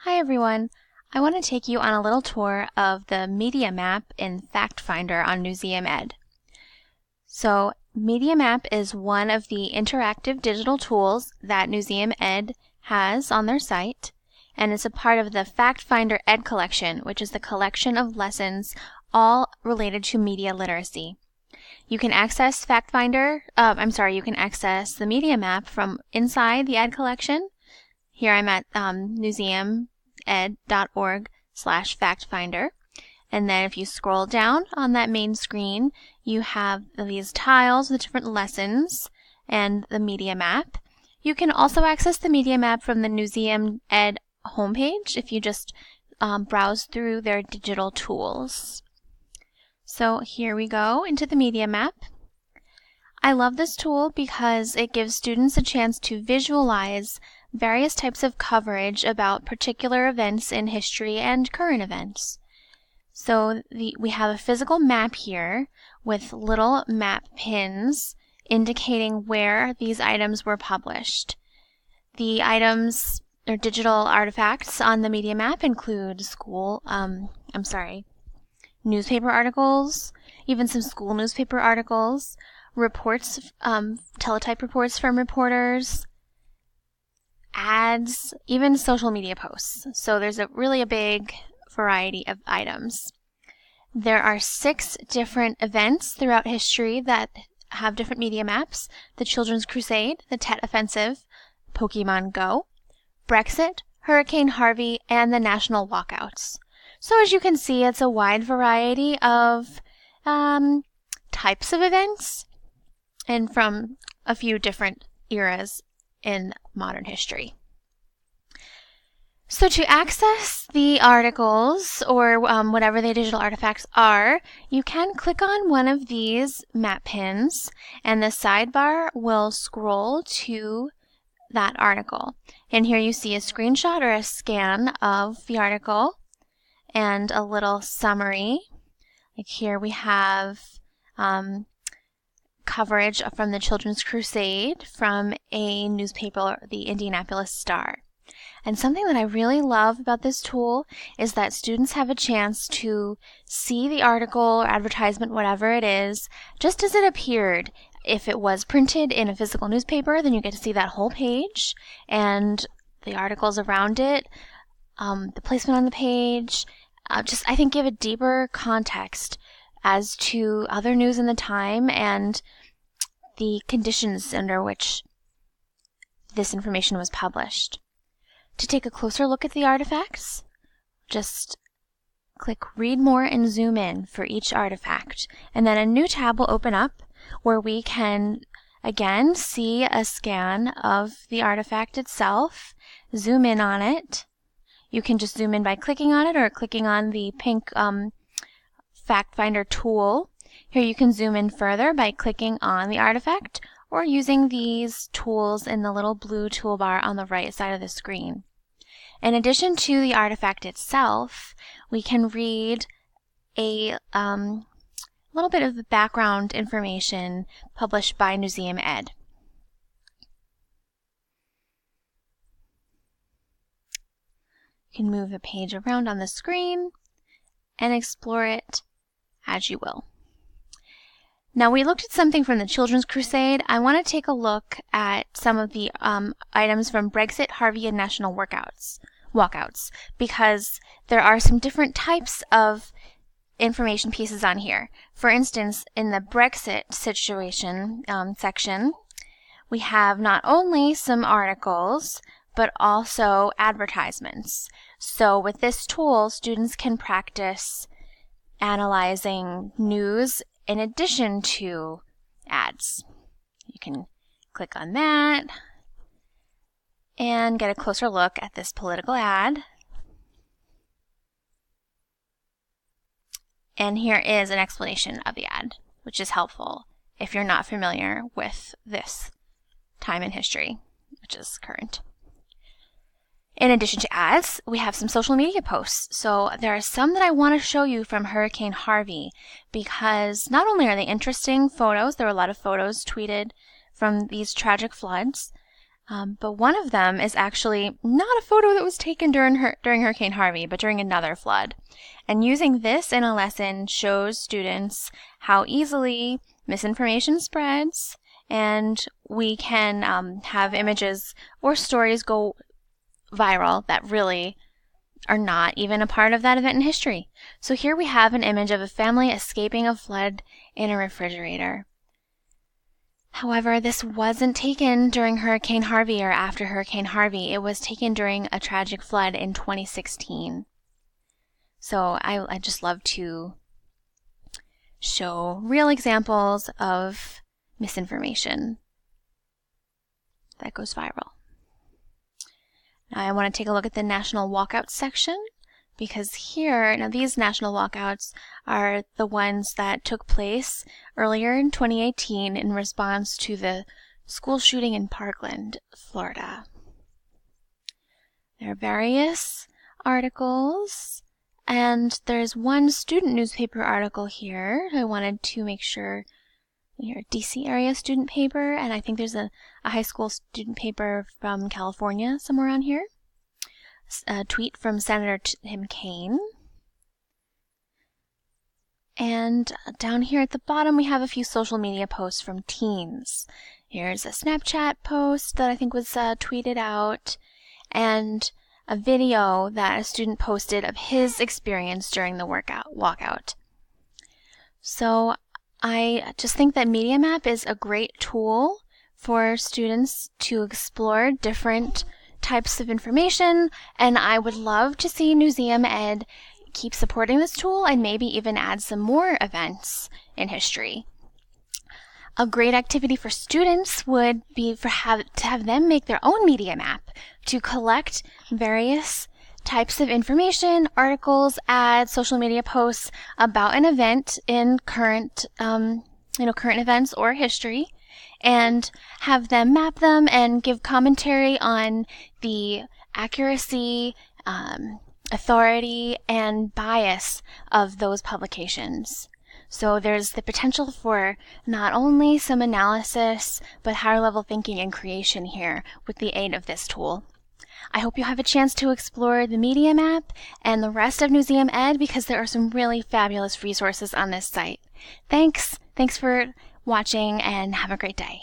Hi everyone! I want to take you on a little tour of the Media Map in Fact Finder on NewseumED. So, Media Map is one of the interactive digital tools that NewseumED has on their site, and it's a part of the Fact Finder Ed Collection, which is the collection of lessons all related to media literacy. You can access you can access the Media Map from inside the Ed Collection. Here I'm at NewseumED.org/factfinder. And then if you scroll down on that main screen, you have these tiles with different lessons and the Media Map. You can also access the Media Map from the NewseumED homepage if you just browse through their digital tools. So here we go into the Media Map. I love this tool because it gives students a chance to visualize various types of coverage about particular events in history and current events. So we have a physical map here with little map pins indicating where these items were published. The items or digital artifacts on the Media Map include newspaper articles, even some school newspaper articles, reports, teletype reports from reporters, ads, even social media posts. So there's really a big variety of items. There are 6 different events throughout history that have different media maps: the Children's Crusade, the Tet Offensive, Pokemon Go, Brexit, Hurricane Harvey, and the national walkouts. So as you can see, it's a wide variety of types of events and from a few different eras in modern history. So to access the articles or whatever the digital artifacts are, you can click on one of these map pins and the sidebar will scroll to that article. And here you see a screenshot or a scan of the article and a little summary. Like here we have coverage from the Children's Crusade from a newspaper, the Indianapolis Star. And something that I really love about this tool is that students have a chance to see the article or advertisement, whatever it is, just as it appeared. If it was printed in a physical newspaper, then you get to see that whole page and the articles around it, the placement on the page. I think give a deeper context as to other news in the time and the conditions under which this information was published. To take a closer look at the artifacts, just click Read More and zoom in for each artifact. And then a new tab will open up where we can again see a scan of the artifact itself, zoom in on it. You can just zoom in by clicking on it or clicking on the pink Fact Finder tool. Here you can zoom in further by clicking on the artifact or using these tools in the little blue toolbar on the right side of the screen. In addition to the artifact itself, we can read a little bit of the background information published by NewseumED. You can move the page around on the screen and explore it as you will. Now we looked at something from the Children's Crusade. I want to take a look at some of the items from Brexit, Harvey, and national walkouts, because there are some different types of information pieces on here. For instance, in the Brexit situation section, we have not only some articles, but also advertisements. So with this tool, students can practice analyzing news in addition to ads. You can click on that and get a closer look at this political ad. And here is an explanation of the ad, which is helpful if you're not familiar with this time in history, which is current. In addition to ads, we have some social media posts. So there are some that I want to show you from Hurricane Harvey because not only are they interesting photos, there were a lot of photos tweeted from these tragic floods, But one of them is actually not a photo that was taken during Hurricane Harvey, but during another flood. And using this in a lesson shows students how easily misinformation spreads, and we can have images or stories go viral that really are not even a part of that event in history. So here we have an image of a family escaping a flood in a refrigerator. However, this wasn't taken during Hurricane Harvey or after Hurricane Harvey. It was taken during a tragic flood in 2016. So I just love to show real examples of misinformation that goes viral. Now I want to take a look at the national walkout section, because here, now these national walkouts are the ones that took place earlier in 2018 in response to the school shooting in Parkland, Florida. There are various articles, and there's one student newspaper article here. I wanted to make sure you're a DC area student paper, and I think there's a high school student paper from California somewhere around here. A tweet from Senator Tim Kaine. And down here at the bottom we have a few social media posts from teens. Here's a Snapchat post that I think was tweeted out, and a video that a student posted of his experience during the walkout. So I just think that Media Map is a great tool for students to explore different types of information, and I would love to see NewseumED keep supporting this tool and maybe even add some more events in history. A great activity for students would be to have them make their own media map to collect various types of information, articles, ads, social media posts about an event in current events or history, and have them map them and give commentary on the accuracy, authority, and bias of those publications. So there's the potential for not only some analysis, but higher level thinking and creation here with the aid of this tool. I hope you have a chance to explore the Media Map and the rest of NewseumED, because there are some really fabulous resources on this site. Thanks for watching, and have a great day.